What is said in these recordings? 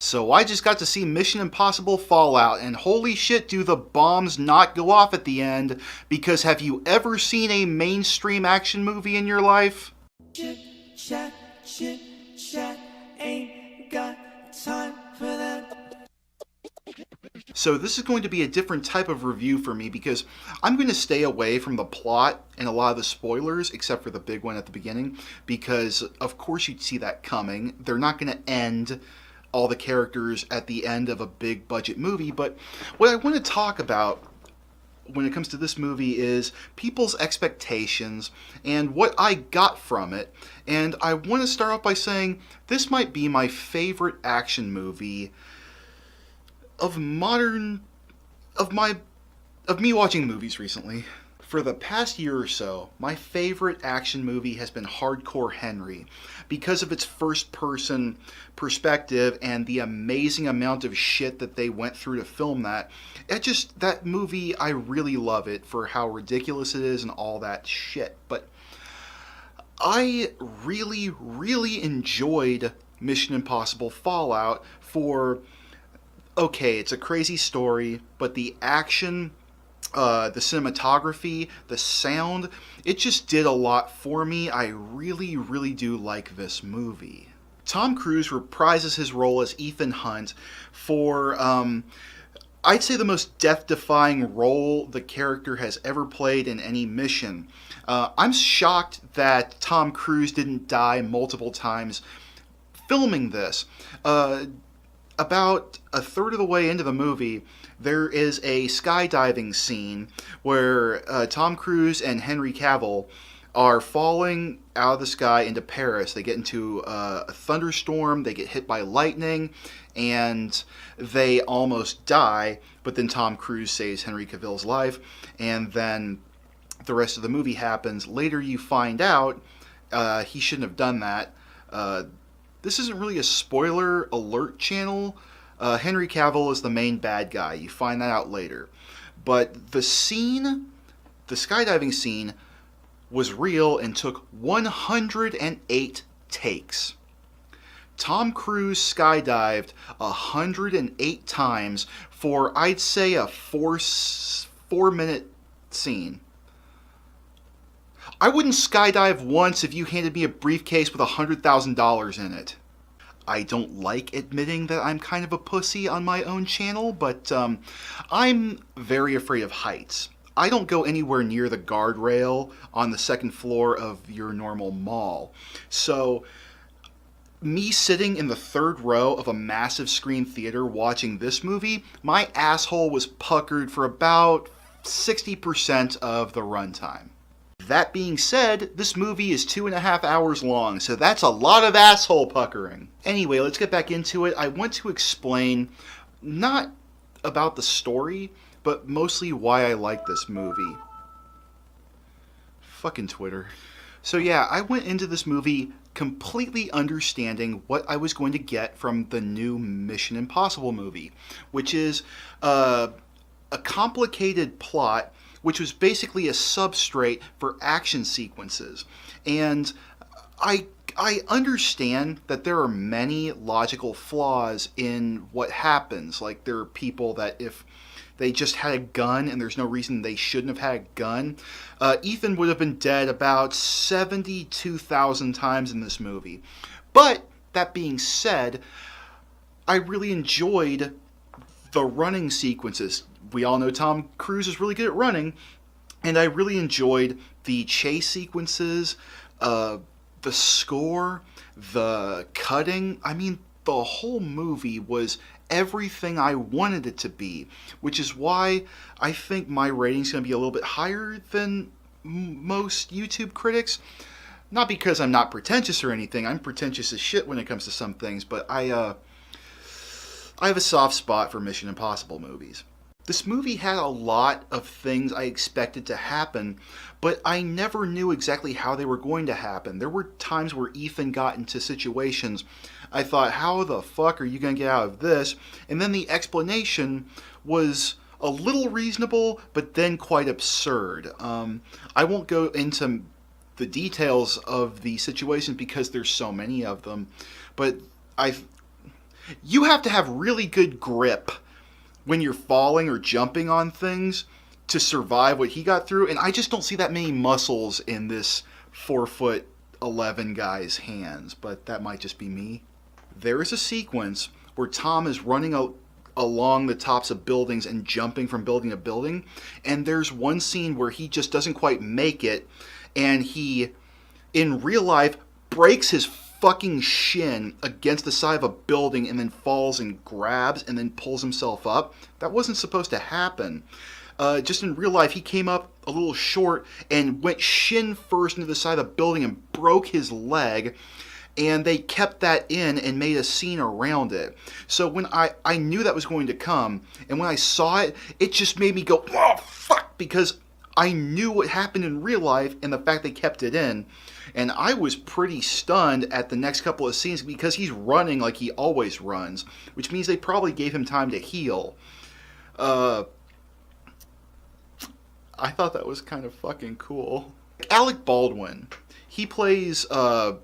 So I just got to see Mission Impossible Fallout, and holy shit, do the bombs not go off at the end, because have you ever seen a mainstream action movie in your life? Chit chat, ain't got time for that. So this is going to be a different type of review for me because I'm going to stay away from the plot and a lot of the spoilers, except for the big one at the beginning, because of course you'd see that coming. They're not going to end all the characters at the end of a big budget movie, but what I want to talk about when it comes to this movie is people's expectations and what I got from it. And I want to start off by saying this might be my favorite action movie of me watching movies recently. For the past year or so, my favorite action movie has been Hardcore Henry because of its first-person perspective and the amazing amount of shit that they went through to film that. That movie, I really love it for how ridiculous it is and all that shit. But I really, really enjoyed Mission Impossible Fallout for, okay, it's a crazy story, but the action, the cinematography, the sound, it just did a lot for me. I really, really do like this movie. Tom Cruise reprises his role as Ethan Hunt for, I'd say, the most death-defying role the character has ever played in any mission. I'm shocked that Tom Cruise didn't die multiple times filming this. About a third of the way into the movie, there is a skydiving scene where Tom Cruise and Henry Cavill are falling out of the sky into Paris. They get into a thunderstorm, they get hit by lightning, and they almost die, but then Tom Cruise saves Henry Cavill's life, and then the rest of the movie happens. Later you find out he shouldn't have done that. This isn't really a spoiler alert channel. Henry Cavill is the main bad guy. You find that out later. But the skydiving scene, was real and took 108 takes. Tom Cruise skydived 108 times for, I'd say, a 4-minute scene. I wouldn't skydive once if you handed me a briefcase with $100,000 in it. I don't like admitting that I'm kind of a pussy on my own channel, but I'm very afraid of heights. I don't go anywhere near the guardrail on the second floor of your normal mall. So me sitting in the third row of a massive screen theater watching this movie, my asshole was puckered for about 60% of the runtime. That being said, this movie is 2.5 hours long, so that's a lot of asshole puckering. Anyway, let's get back into it. I want to explain, not about the story, but mostly why I like this movie. Fucking Twitter. So yeah, I went into this movie completely understanding what I was going to get from the new Mission Impossible movie, which is a complicated plot which was basically a substrate for action sequences. And I understand that there are many logical flaws in what happens. Like, there are people that if they just had a gun and there's no reason they shouldn't have had a gun, Ethan would have been dead about 72,000 times in this movie. But, that being said, I really enjoyed the running sequences. We all know Tom Cruise is really good at running, and I really enjoyed the chase sequences, the score, the cutting. I mean, the whole movie was everything I wanted it to be, which is why I think my rating's going to be a little bit higher than most YouTube critics. Not because I'm not pretentious or anything. I'm pretentious as shit when it comes to some things, but I have a soft spot for Mission Impossible movies. This movie had a lot of things I expected to happen, but I never knew exactly how they were going to happen. There were times where Ethan got into situations I thought, how the fuck are you going to get out of this? And then the explanation was a little reasonable, but then quite absurd. I won't go into the details of the situations because there's so many of them, but You have to have really good grip when you're falling or jumping on things to survive what he got through, and I just don't see that many muscles in this 4'11" guy's hands, but that might just be me. There is a sequence where Tom is running along the tops of buildings and jumping from building to building, and there's one scene where he just doesn't quite make it, and he, in real life, breaks his fucking shin against the side of a building and then falls and grabs and then pulls himself up. That wasn't supposed to happen. Just in real life, he came up a little short and went shin first into the side of the building and broke his leg, and they kept that in and made a scene around it. So when I knew that was going to come, and when I saw it, it just made me go, oh, fuck, because I knew what happened in real life and the fact they kept it in. And I was pretty stunned at the next couple of scenes because he's running like he always runs, which means they probably gave him time to heal. I thought that was kind of fucking cool. Alec Baldwin, he plays Tom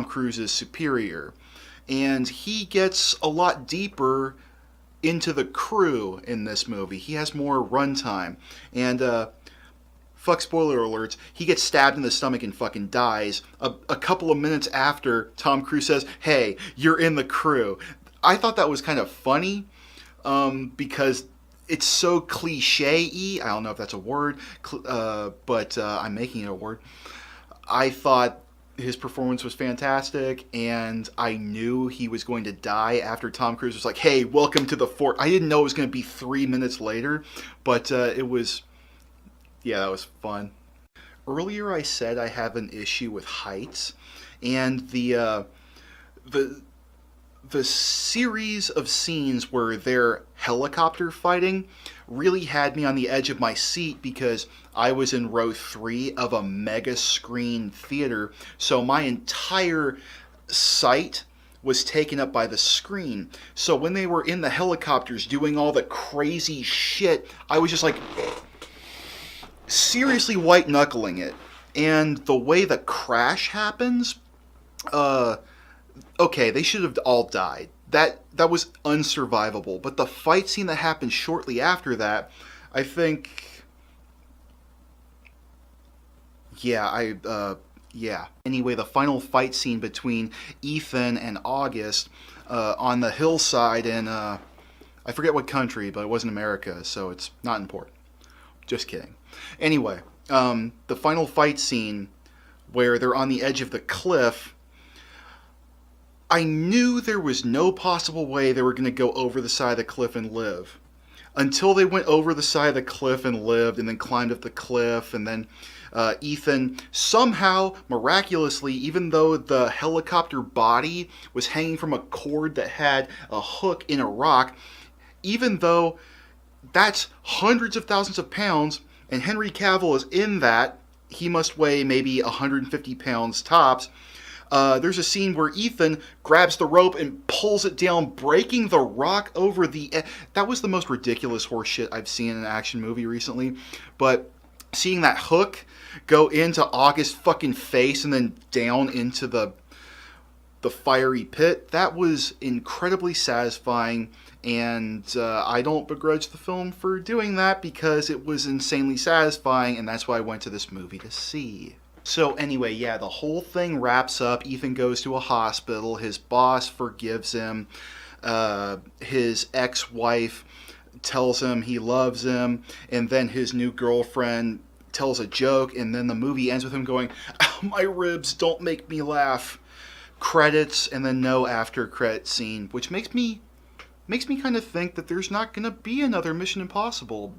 Cruise's superior, and he gets a lot deeper into the crew in this movie. He has more runtime, and fuck spoiler alerts, he gets stabbed in the stomach and fucking dies a couple of minutes after Tom Cruise says, hey, you're in the crew. I thought that was kind of funny, because it's so cliche-y. I don't know if that's a word, but I'm making it a word. I thought his performance was fantastic, and I knew he was going to die after Tom Cruise was like, hey, welcome to the fort. I didn't know it was going to be 3 minutes later, but it was, yeah, that was fun. Earlier I said I have an issue with heights, and the series of scenes where they're helicopter fighting really had me on the edge of my seat because I was in row 3 of a mega screen theater, so my entire sight was taken up by the screen. So when they were in the helicopters doing all the crazy shit, I was just like seriously white knuckling it. And the way the crash happens, okay, they should have all died. That was unsurvivable. But the fight scene that happened shortly after that, I think, yeah. Anyway, the final fight scene between Ethan and August on the hillside in, I forget what country, but it wasn't America, so it's not important. Just kidding. Anyway, the final fight scene where they're on the edge of the cliff, I knew there was no possible way they were going to go over the side of the cliff and live. Until they went over the side of the cliff and lived, and then climbed up the cliff, and then Ethan somehow, miraculously, even though the helicopter body was hanging from a cord that had a hook in a rock, even though that's hundreds of thousands of pounds, and Henry Cavill is in that, he must weigh maybe 150 pounds tops. There's a scene where Ethan grabs the rope and pulls it down, breaking the rock over the edge. That was the most ridiculous horse shit I've seen in an action movie recently. But seeing that hook go into August's fucking face and then down into the fiery pit, that was incredibly satisfying. And I don't begrudge the film for doing that because it was insanely satisfying, and that's why I went to this movie to see. So anyway, yeah, the whole thing wraps up. Ethan goes to a hospital. His boss forgives him. His ex-wife tells him he loves him. And then his new girlfriend tells a joke. And then the movie ends with him going, "Oh, my ribs, don't make me laugh." Credits, and then no after-credit scene, which makes me kind of think that there's not going to be another Mission Impossible.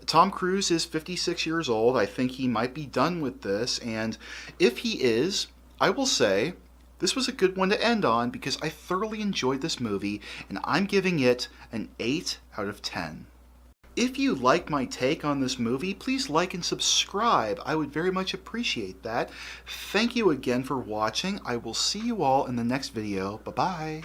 Tom Cruise is 56 years old. I think he might be done with this. And if he is, I will say this was a good one to end on because I thoroughly enjoyed this movie, and I'm giving it an 8 out of 10. If you like my take on this movie, please like and subscribe. I would very much appreciate that. Thank you again for watching. I will see you all in the next video. Bye-bye.